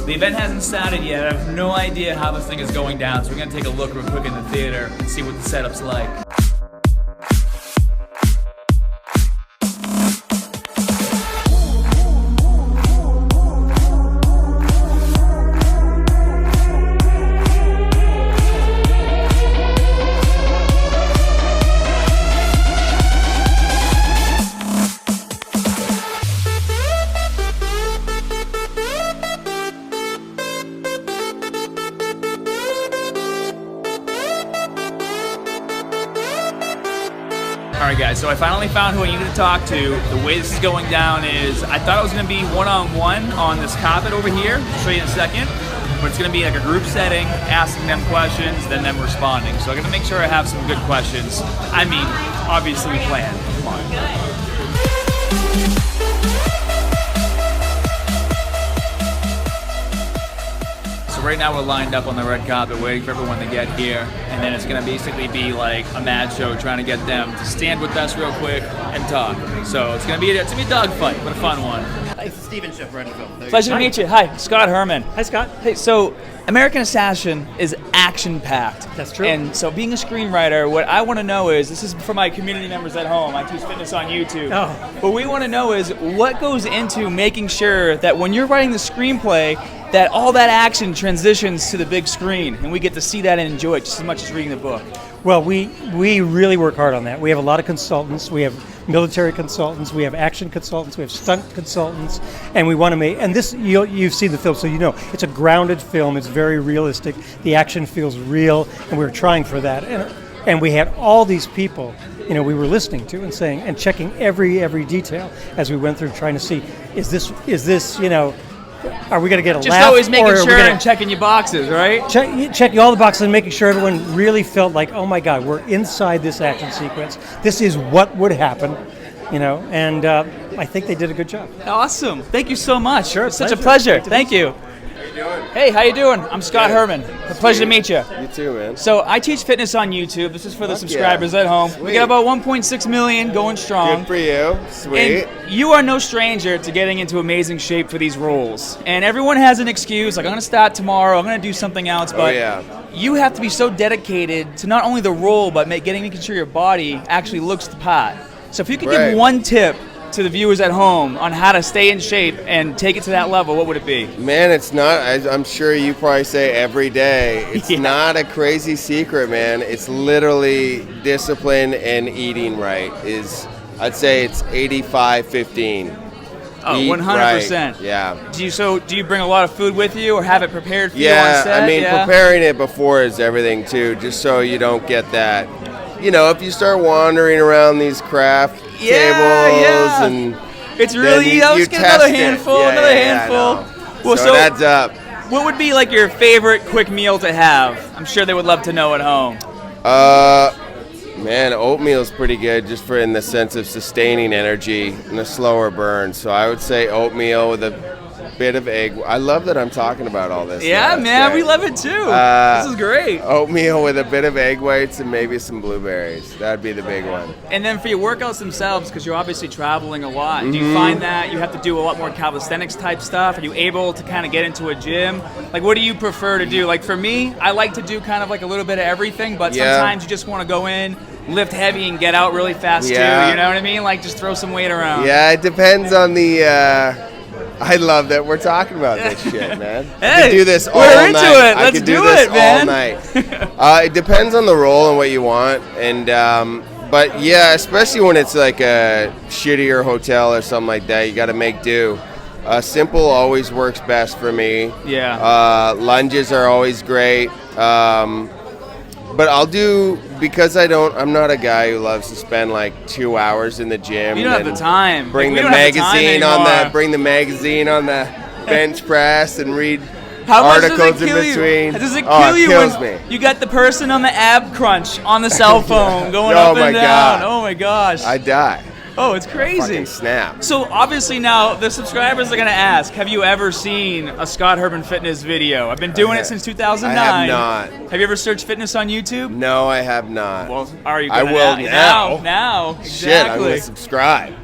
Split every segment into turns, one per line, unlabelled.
The event hasn't started yet. I have no idea how this thing is going down, so we're going to take a look real quick in the theater and see what the setup's like. Alright guys, so I finally found who I needed to talk to. The way this is going down is, I thought it was going to be one-on-one on this carpet over here. I'll show you in a second. But it's going to be like a group setting, asking them questions, then them responding. So I'm going to make sure I have some good questions. I mean, obviously planned. Come on. Right now we're lined up on the red carpet waiting for everyone to get here, and then it's going to basically be like a mad show trying to get them to stand with us real quick and talk. So it's going to be a dogfight, but a fun one.
Hi, Steven Schiff, running film.
Pleasure to meet you. Hi, Scott Herman.
Hi, Scott.
Hey, so American Assassin is action-packed.
That's true.
And so being a screenwriter, what I want to know is, this is for my community members at home, I teach fitness on YouTube.
Oh.
What we want to know is, what goes into making sure that when you're writing the screenplay, that all that action transitions to the big screen, and we get to see that and enjoy it just as much as reading the book.
Well, we really work hard on that. We have a lot of consultants. We have military consultants. We have action consultants. We have stunt consultants, and we want to make. And this, you've seen the film, so you know it's a grounded film. It's very realistic. The action feels real, and we were trying for that. And we had all these people, we were listening to and saying and checking every detail as we went through, trying to see is this are we going to get a laugh?
Just always making sure and checking your boxes, right?
Checking all the boxes and making sure everyone really felt like, oh my God, we're inside this action sequence. This is what would happen, and I think they did a good job.
Awesome. Thank you so much.
Sure.
It's such a pleasure. Thank you.
How you doing?
Hey, how you doing? I'm Scott Herman. A pleasure to meet you.
You too, man.
So I teach fitness on YouTube. This is for the subscribers at home.
Sweet.
We got about 1.6 million going strong.
Good for you. Sweet.
And you are no stranger to getting into amazing shape for these roles. And everyone has an excuse, like I'm going to start tomorrow, I'm going to do something else. But you have to be so dedicated to not only the role, but making sure your body actually looks the part. So if you could give one tip to the viewers at home on how to stay in shape and take it to that level, what would it be?
Man, it's not, I'm sure you probably say every day, it's not a crazy secret, man. It's literally discipline and eating right I'd say it's 85-15.
Oh, 100%.
Right. Yeah.
Do you bring a lot of food with you or have it prepared for you on
Yeah,
set?
I mean, preparing it before is everything too, just so you don't get that. If you start wandering around these craft tables and
it's really let's get another handful, Well,
so it adds up.
What would be like your favorite quick meal to have? I'm sure they would love to know at home.
Man, oatmeal's pretty good just for in the sense of sustaining energy and a slower burn. So I would say oatmeal with a bit of egg. I love that I'm talking about all this.
Yeah, man, we love it too. This is great.
Oatmeal with a bit of egg whites and maybe some blueberries. That'd be the big one.
And then for your workouts themselves, because you're obviously traveling a lot, do you find that you have to do a lot more calisthenics type stuff? Are you able to kind of get into a gym? Like, what do you prefer to do? Like for me, I like to do kind of like a little bit of everything, but sometimes you just want to go in, lift heavy and get out really fast too, you know what I mean? Like just throw some weight around.
Yeah, it depends on the I love that we're talking about this shit, man.
Hey,
I could do this all
we're
night.
into it.
I
Let's
could do
do
this
it, man.
all night. It depends on the role and what you want, and but yeah, especially when it's like a shittier hotel or something like that, you got to make do. Simple always works best for me.
Yeah.
Lunges are always great. But I'll do, because I'm not a guy who loves to spend like 2 hours in the gym.
You don't have the time.
Bring the magazine on the bench press and read articles in between.
Does it kill you?
It kills me.
You got the person on the ab crunch on the cell phone going up and down.
God.
Oh my gosh.
I die.
Oh, it's crazy.
Fucking snap.
So obviously now the subscribers are going to ask, have you ever seen a ScottHermanFitness video? I've been doing it since 2009.
I have not.
Have you ever searched fitness on YouTube?
No, I have not.
Well, are you
I
going to
will now.
Now, exactly.
Shit, I'm going to subscribe.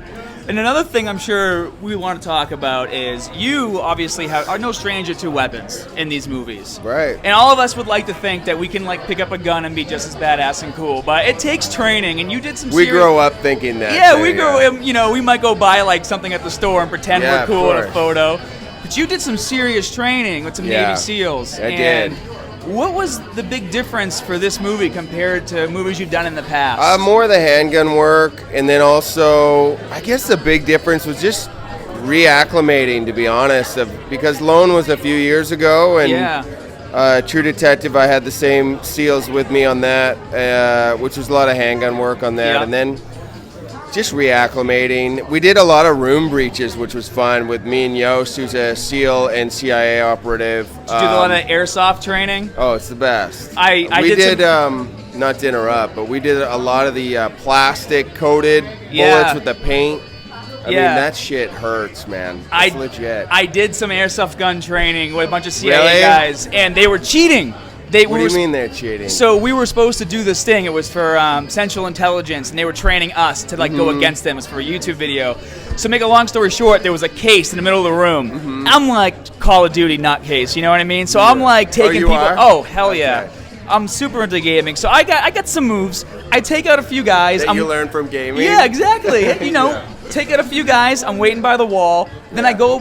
And another thing I'm sure we want to talk about is you obviously are no stranger to weapons in these movies.
Right.
And all of us would like to think that we can like pick up a gun and be just as badass and cool, but it takes training, and you did some
We grow up thinking that.
Yeah, we grow you know, we might go buy like something at the store and pretend we're cool in a photo. But you did some serious training with some Navy SEALs.
I did.
What was the big difference for this movie compared to movies you've done in the past?
More the handgun work, and then also, I guess the big difference was just reacclimating, to be honest, because Lone was a few years ago, and True Detective, I had the same SEALs with me on that, which was a lot of handgun work on that, and then just reacclimating. We did a lot of room breaches, which was fun, with me and Yost, who's a SEAL and CIA operative.
Did you do a lot of airsoft training?
Oh, it's the best.
We did
not to interrupt, but we did a lot of the plastic coated bullets with the paint. I mean, that shit hurts, man. It's legit.
I did some airsoft gun training with a bunch of CIA guys, and they were cheating.
What do you mean they're cheating?
So we were supposed to do this thing. It was for Central Intelligence, and they were training us to like go against them. It was for a YouTube video. So make a long story short, there was a case in the middle of the room. I'm like Call of Duty nutcase, you know what I mean? So I'm like taking people. Oh, hell yeah. I'm super into gaming, so I got some moves. I take out a few guys.
That you learn from gaming?
Yeah, exactly. You know, take out a few guys. I'm waiting by the wall. Then I go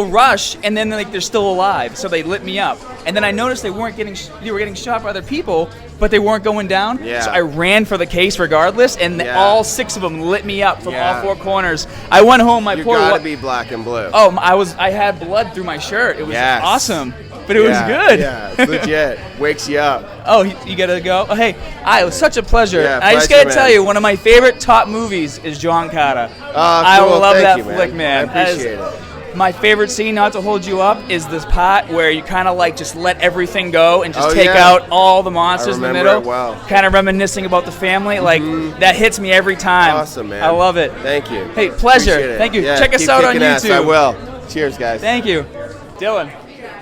rush, and then like they're still alive, so they lit me up. And then I noticed they were getting shot by other people, but they weren't going down.
Yeah.
So I ran for the case regardless, and all 6 of them lit me up from all 4 corners. I went home.
You gotta be black and blue.
Oh, I had blood through my shirt. It was awesome. But it was good.
Yeah, legit. Wakes you up.
Oh, you gotta go? Oh, hey, it was such a pleasure.
Yeah,
I just gotta tell you, one of my favorite top movies is John Carter. I love that flick, man.
I appreciate it.
My favorite scene, not to hold you up, is this part where you kind of like just let everything go and just take out all the monsters in the middle.
Well.
Kind of reminiscing about the family. Like, that hits me every time.
Awesome, man.
I love it.
Thank you.
Hey, pleasure. Thank you.
Yeah,
check us out on YouTube.
Ass. I will. Cheers, guys.
Thank you. Dylan.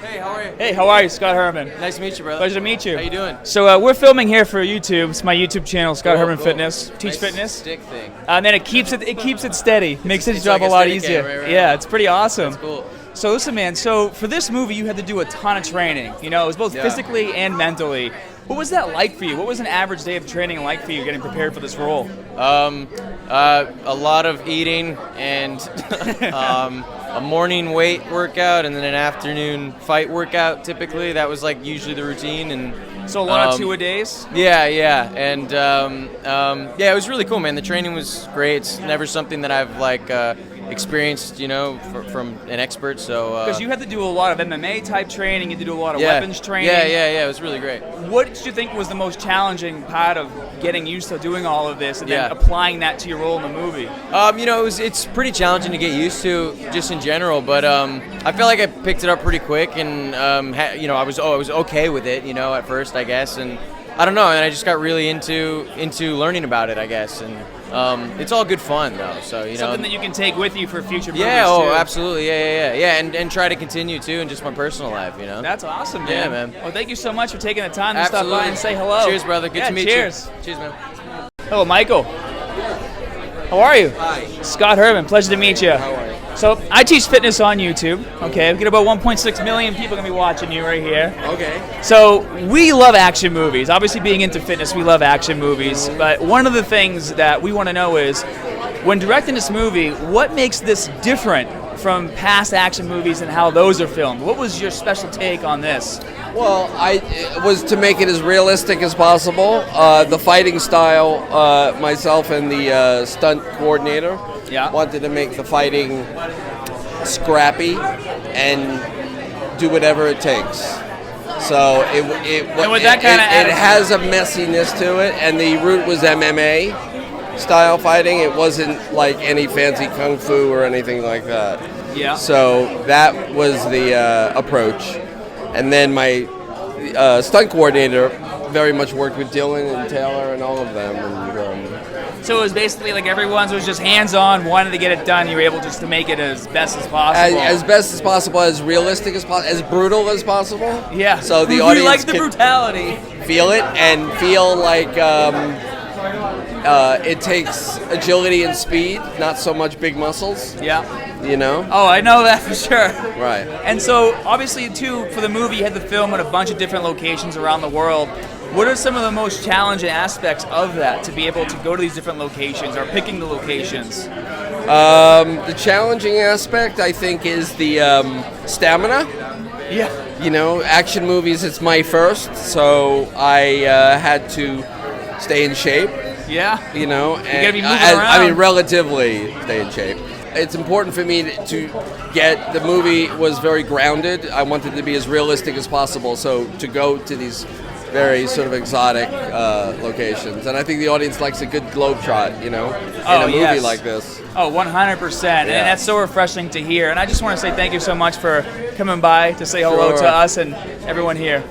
Hey, how are you?
Hey, how are you? Scott Herman.
Nice to meet you, brother.
Pleasure to meet you.
How you doing?
So we're filming here for YouTube. It's my YouTube channel, ScottHermanFitness. Teach
nice
fitness.
Stick thing.
And then it keeps it steady. Makes his
it's
job
like
a lot
steady
easier.
cam, right?
Yeah, it's pretty awesome.
That's cool.
So listen, man. So for this movie, you had to do a ton of training. You know, it was both physically and mentally. What was that like for you? What was an average day of training like for you, getting prepared for this role?
A lot of eating and a morning weight workout and then an afternoon fight workout. Typically, that was like usually the routine. And
so 1 or 2 a days.
Yeah, and it was really cool, man. The training was great. It's never something that I've like experienced, you know, from an expert. So
because you had to do a lot of MMA type training, you had to do a lot of weapons training.
Yeah. It was really great.
What did you think was the most challenging part of getting used to doing all of this and then applying that to your role in the movie?
You know, it's pretty challenging to get used to just in general, but I feel like I picked it up pretty quick, and you know, I was okay with it, you know, at first, I guess, and I don't know, and I just got really into learning about it, I guess, and it's all good fun though, so you know,
something that you can take with you for future movies.
Yeah,
too.
Absolutely, yeah, and try to continue too in just my personal life, you know.
That's awesome, man.
Yeah, man.
Well, thank you so much for taking the time to
Absolutely.
stop by and say hello.
Cheers, brother. Good to meet
cheers.
you. Cheers, man.
Hello, Michael. How are you?
Hi.
Scott Herman. Pleasure to meet you.
How are you?
So I teach fitness on YouTube. Okay, we get about 1.6 million people gonna be watching you right here.
Okay.
So we love action movies. Obviously, being into fitness, we love action movies. But one of the things that we want to know is, when directing this movie, what makes this different from past action movies and how those are filmed? What was your special take on this?
Well, it was to make it as realistic as possible. The fighting style, myself and the stunt coordinator wanted to make the fighting scrappy and do whatever it takes. So it has a messiness to it, and the route was MMA style fighting. It wasn't like any fancy kung fu or anything like that.
Yeah.
So that was the approach. And then my stunt coordinator very much worked with Dylan and Taylor and all of them. And,
so it was basically like everyone's was just hands-on, wanted to get it done. You were able just to make it as best as possible.
As best as possible, as realistic as possible, as brutal as possible.
Yeah.
So the
we
audience
like the brutality.
Feel it and feel like it takes agility and speed, not so much big muscles.
Yeah.
You know?
Oh, I know that for sure.
Right.
And so, obviously, too, for the movie, you had to film in a bunch of different locations around the world. What are some of the most challenging aspects of that, to be able to go to these different locations or picking the locations?
The challenging aspect, I think, is the stamina.
Yeah.
You know, action movies, it's my first, so I had to stay in shape.
Yeah.
You know,
you gotta be moving around.
I mean, relatively stay in shape. It's important for me to get, the movie was very grounded. I wanted to be as realistic as possible, so to go to these very sort of exotic locations. And I think the audience likes a good globe shot, you know, in a movie like this.
Oh, 100%. And that's so refreshing to hear. And I just want to say thank you so much for coming by to say hello to us and everyone here.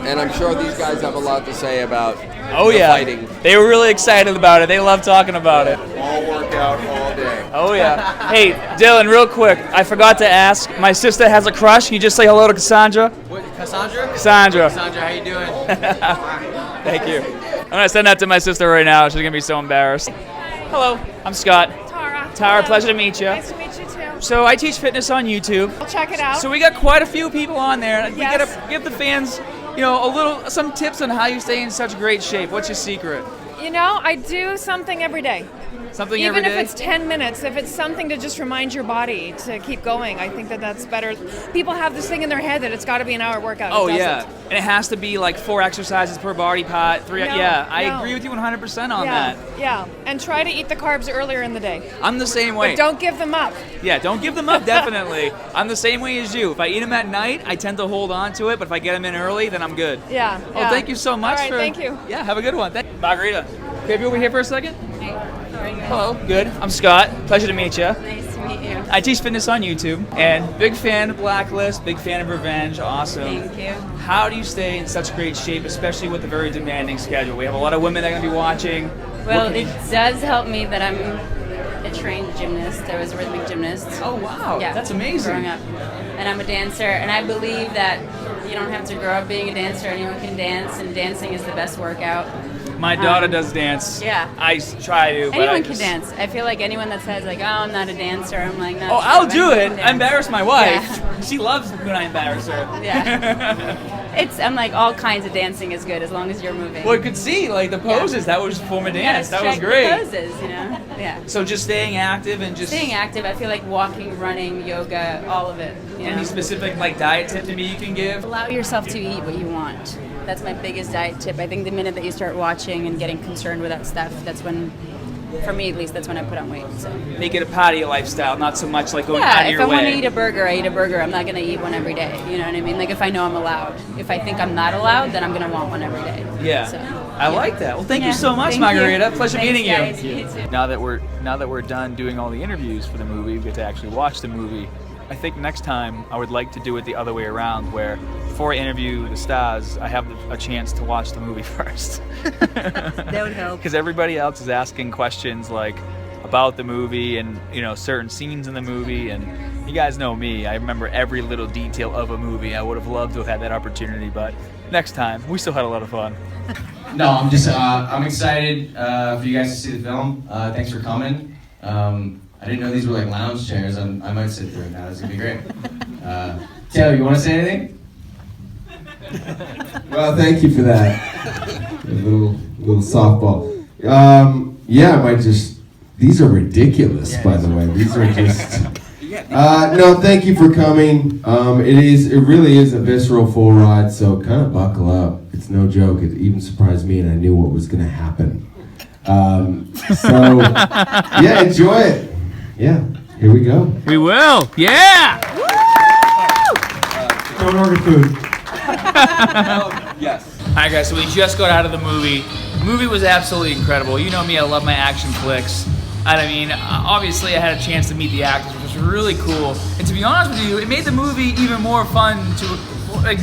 And I'm sure these guys have a lot to say about fighting.
They were really excited about it. They love talking about it.
All workout all day.
Oh, yeah. Hey, Dylan, real quick, I forgot to ask. My sister has a crush. Can you just say hello to Cassandra?
What, Cassandra?
Cassandra.
Cassandra, how you doing?
Thank you. I'm going to send that to my sister right now. She's going to be so embarrassed. Hello, I'm Scott.
Tara.
Tara, pleasure to meet you.
Nice to meet you too.
So I teach fitness on YouTube.
I'll check it out.
So we got quite a few people on there. We
Yes.
got to give the fans, some tips on how you stay in such great shape. What's your secret?
You know, I do something every day.
Something
Even
every day?
if it's 10 minutes, if it's something to just remind your body to keep going, I think that's better. People have this thing in their head that it's got to be an hour workout.
Oh,
It
yeah.
doesn't.
And it has to be like 4 exercises per body part, 3.
No,
yeah, I
no.
agree with you 100% on
Yeah,
that.
yeah. And try to eat the carbs earlier in the day.
I'm the same way.
But don't give them up.
Yeah, don't give them up, definitely. I'm the same way as you. If I eat them at night, I tend to hold on to it, but if I get them in early, then I'm good.
Yeah.
Oh, thank you so much.
All right, thank you.
Yeah, have a good one. Margarita, can I be over here for a second? Hello, good. I'm Scott. Pleasure to meet you.
Nice to meet you.
I teach fitness on YouTube, and big fan of Blacklist, big fan of Revenge. Awesome.
Thank you.
How do you stay in such great shape, especially with a very demanding schedule? We have a lot of women that are going to be watching.
Well, it does help me that I'm a trained gymnast. I was a rhythmic gymnast.
Oh, wow.
Yeah,
That's amazing.
Growing up. And I'm a dancer, and I believe that you don't have to grow up being a dancer. Anyone can dance, and dancing is the best workout.
My daughter does dance.
Yeah.
I try to, but
Anyone can dance. I feel like anyone that says like, "Oh, I'm not a dancer," I'm like, "No."
Oh, I'll do it.
I
I embarrass my wife.
Yeah.
She loves when I embarrass her.
Yeah. I'm like, all kinds of dancing is good as long as you're moving.
Well, I could see like the poses. That was a form of dance. That was
Check
great.
the poses, you know. Yeah.
So just staying active and just
Staying active, I feel like walking, running, yoga, all of it. You know?
Any specific like diet tip maybe you can give?
Allow yourself to eat what you want. That's my biggest diet tip. I think the minute that you start watching and getting concerned with that stuff, that's when, for me at least, that's when I put on weight. So.
Make it a patio lifestyle, not so much like going out of
Yeah,
your
if I
way.
want to eat a burger, I eat a burger. I'm not going to eat one every day. You know what I mean? Like if I know I'm allowed. If I think I'm not allowed, then I'm going to want one every day.
Yeah.
So,
I like that. Well, thank you
Yeah,
so much,
thank
Margarita.
you.
Pleasure
Thanks,
meeting you.
guys. You too.
Now that we're done doing all the interviews for the movie, we get to actually watch the movie. I think next time I would like to do it the other way around, where before I interview the stars, I have a chance to watch the movie first.
That would help.
Because everybody else is asking questions like about the movie and certain scenes in the movie, and you guys know me. I remember every little detail of a movie. I would have loved to have had that opportunity, but next time. We still had a lot of fun.
No, I'm just I'm excited for you guys to see the film. Thanks for coming. I didn't know these were like lounge chairs. I might sit through it now. This is gonna be great. Taylor, you want to say anything?
Well, thank you for that. A little softball. Yeah, I might just. These are ridiculous, by the way. These are just. No, thank you for coming. It really is a visceral full ride, so kind of buckle up. It's no joke. It even surprised me, and I knew what was going to happen. So, yeah, enjoy it. Yeah, here we go.
We will. Yeah.
Don't order food.
Yes. All right, guys. So we just got out of the movie. The movie was absolutely incredible. You know me. I love my action flicks. And I mean, obviously, I had a chance to meet the actors, which was really cool. And to be honest with you, it made the movie even more fun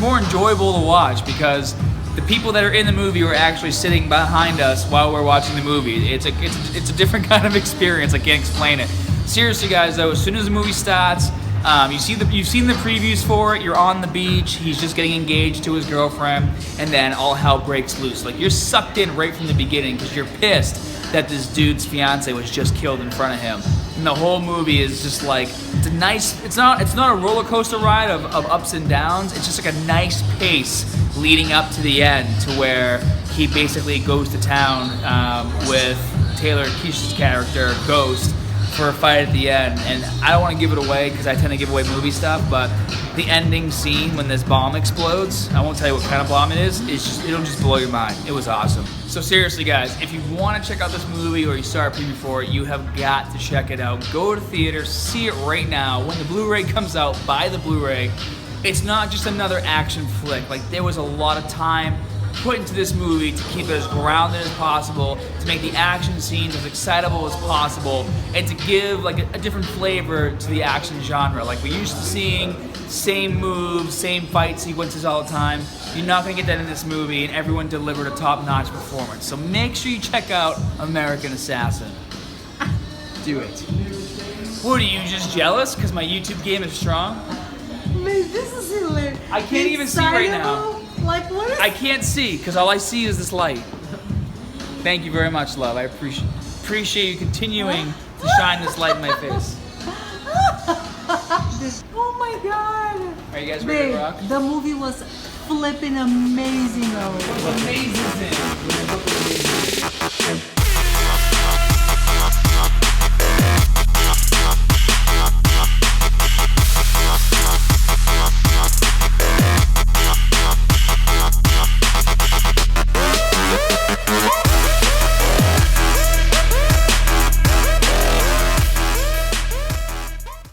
more enjoyable to watch, because the people that are in the movie were actually sitting behind us while we're watching the movie. It's a different kind of experience. I can't explain it. Seriously, guys, though, as soon as the movie starts You've seen the previews for it. You're on the beach. He's just getting engaged to his girlfriend, and then all hell breaks loose. Like, you're sucked in right from the beginning because you're pissed that this dude's fiance was just killed in front of him. And the whole movie is just like, it's not a roller coaster ride of ups and downs. It's just like a nice pace leading up to the end, to where he basically goes to town with Taylor Kitsch's character Ghost for a fight at the end. And I don't want to give it away because I tend to give away movie stuff, but the ending scene when this bomb explodes, I won't tell you what kind of bomb it is, it'll just blow your mind. It was awesome. So seriously guys, if you want to check out this movie or you saw a preview for it, you have got to check it out. Go to theater, see it right now. When the Blu-ray comes out, buy the Blu-ray. It's not just another action flick. Like, there was a lot of time put into this movie to keep it as grounded as possible, to make the action scenes as excitable as possible, and to give like a different flavor to the action genre. Like, we're used to seeing same moves, same fight sequences all the time. You're not gonna get that in this movie, and everyone delivered a top-notch performance. So make sure you check out American Assassin. Do it. What, are you just jealous because my YouTube game is strong?
Man, this is hilarious.
I can't even see right now.
Like, what is...
I can't see because all I see is this light. Thank you very much, love. I appreciate you continuing to shine this light in my face.
Oh my God!
Are you guys ready to rock?
The movie was flipping amazing though.
It was amazing.